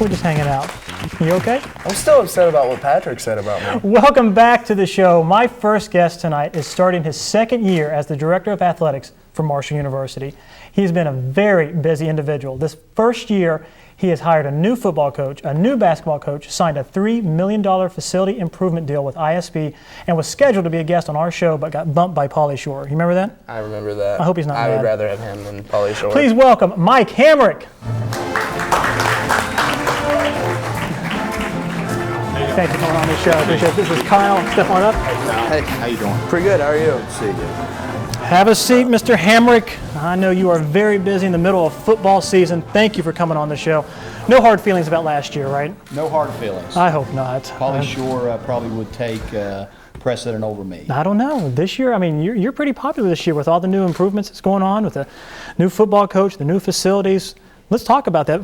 We're just hanging out. You okay? I'm still upset about what Patrick said about me. Welcome back to the show. My first guest tonight is starting his second year as the Director of Athletics for Marshall University. He's been a very busy individual. This first year, he has hired a new football coach, a new basketball coach, signed a $3 million facility improvement deal with ISB, and was scheduled to be a guest on our show, but got bumped by Pauly Shore. You remember that? I remember that. I hope he's not mad. I would rather have him than Pauly Shore. Please welcome Mike Hamrick. Thanks for coming on the show. I appreciate it. This is Kyle. Step on up. Hey, how you doing? Pretty good. How are you? Good to see you. Have a seat, Mr. Hamrick. I know you are very busy in the middle of football season. Thank you for coming on the show. No hard feelings about last year, right? No hard feelings. I hope not. Pauly Shore probably would take precedent over me. I don't know. This year, I mean, you're pretty popular this year with all the new improvements that's going on with the new football coach, the new facilities. Let's talk about that.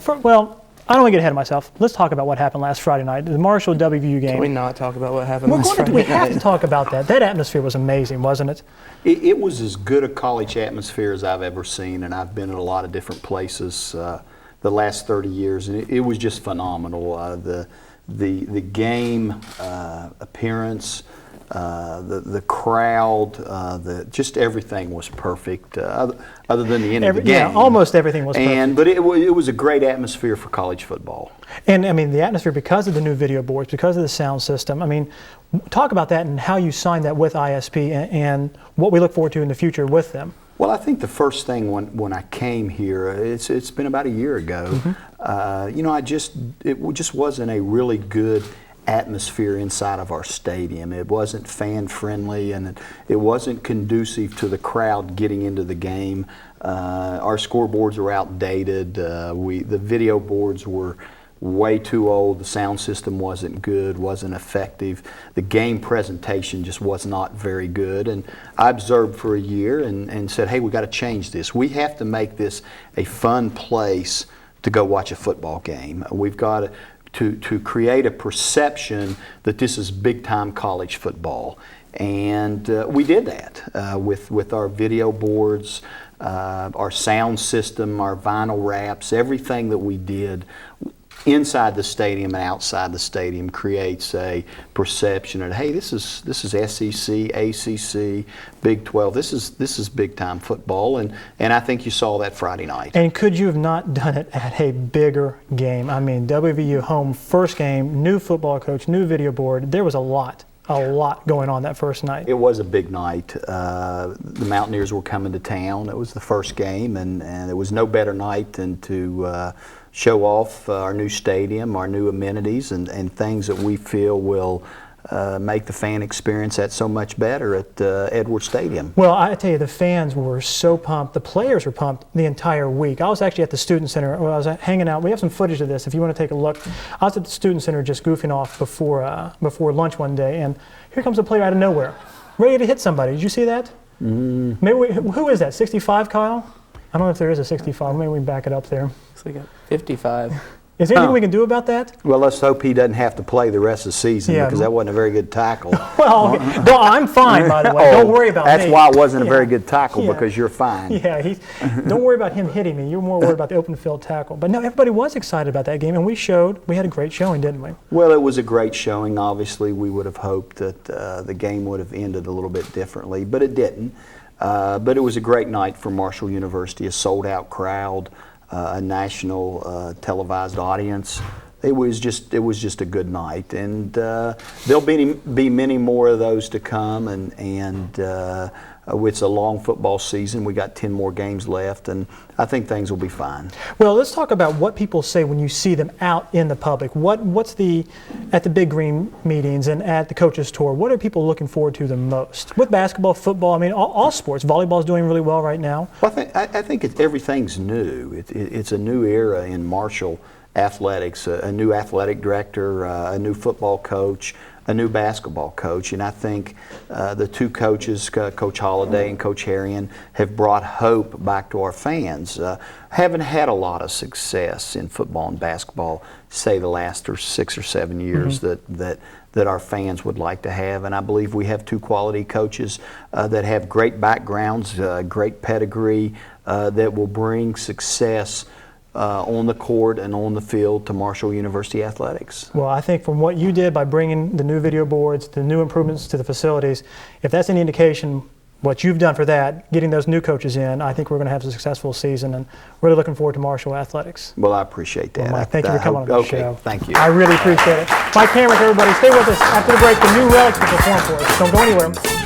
I don't want to get ahead of myself. Let's talk about what happened last Friday night, the Marshall WVU game. Can we not talk about what happened last Friday night? We have to talk about that. That atmosphere was amazing, wasn't it? It was as good a college atmosphere as I've ever seen, and I've been at a lot of different places the last 30 years, and it was just phenomenal. The game appearance, the crowd, just everything was perfect, other than the end of the game. Yeah, almost everything was perfect. But it was a great atmosphere for college football. And, I mean, the atmosphere because of the new video boards, because of the sound system. I mean, talk about that and how you signed that with ISP and what we look forward to in the future with them. Well, I think the first thing when I came here, it's been about a year ago. Mm-hmm. It just wasn't a really good atmosphere inside of our stadium. It wasn't fan friendly, and it wasn't conducive to the crowd getting into the game. Our scoreboards were outdated. The video boards were way too old. The sound system wasn't good, wasn't effective. The game presentation just was not very good. And I observed for a year and said, hey, we got to change this. We have to make this a fun place to go watch a football game. We've got to create a perception that this is big-time college football. And we did that with our video boards, our sound system, our vinyl wraps, everything that we did inside the stadium and outside the stadium creates a perception that, hey, this is SEC, ACC, Big 12. This is big time football, and I think you saw that Friday night. And could you have not done it at a bigger game? I mean, WVU home, first game, new football coach, new video board. There was a lot going on that first night. It was a big night. The Mountaineers were coming to town. It was the first game, and there was no better night than to show off our new stadium, our new amenities, and things that we feel will make the fan experience that so much better at Edwards Stadium. Well, I tell you, the fans were so pumped. The players were pumped the entire week. I was actually at the Student Center. I was hanging out. We have some footage of this if you want to take a look. I was at the Student Center just goofing off before lunch one day, and here comes a player out of nowhere, ready to hit somebody. Did you see that? Maybe who is that, 65, Kyle? I don't know if there is a 65. Maybe we can back it up there. Looks like a 55. Is there anything we can do about that? Well, let's hope he doesn't have to play the rest of the season because that wasn't a very good tackle. Well, okay. No, I'm fine, by the way. Don't worry about me. That's why it wasn't a very good tackle, because you're fine. Yeah, don't worry about him hitting me. You're more worried about the open field tackle. But no, everybody was excited about that game, and we had a great showing, didn't we? Well, it was a great showing. Obviously, we would have hoped that the game would have ended a little bit differently, but it didn't. But it was a great night for Marshall University, a sold-out crowd, a national televised audience. It was just a good night, and there'll be many more of those to come. And it's a long football season. We got 10 more games left, and I think things will be fine. Well, let's talk about what people say when you see them out in the public. What's at the Big Green meetings and at the coaches tour? What are people looking forward to the most with basketball, football? I mean, all sports. Volleyball's doing really well right now. Well, I think everything's new. It's a new era in Marshall athletics. A new athletic director, a new football coach, a new basketball coach, and I think the two coaches, Coach Holliday and Coach Harrion, have brought hope back to our fans. Haven't had a lot of success in football and basketball, say the last 6 or 7 years that our fans would like to have, and I believe we have two quality coaches that have great backgrounds, great pedigree, that will bring success on the court and on the field to Marshall University athletics. Well, I think from what you did by bringing the new video boards, the new improvements to the facilities, if that's any indication, what you've done for that, getting those new coaches in, I think we're going to have a successful season, and really looking forward to Marshall athletics. Well, I appreciate that. Well, Mike, thank you for coming on the show. Okay, thank you. I really appreciate it. Mike Hamrick, everybody, stay with us. After the break, the new relics will perform for us. Don't go anywhere.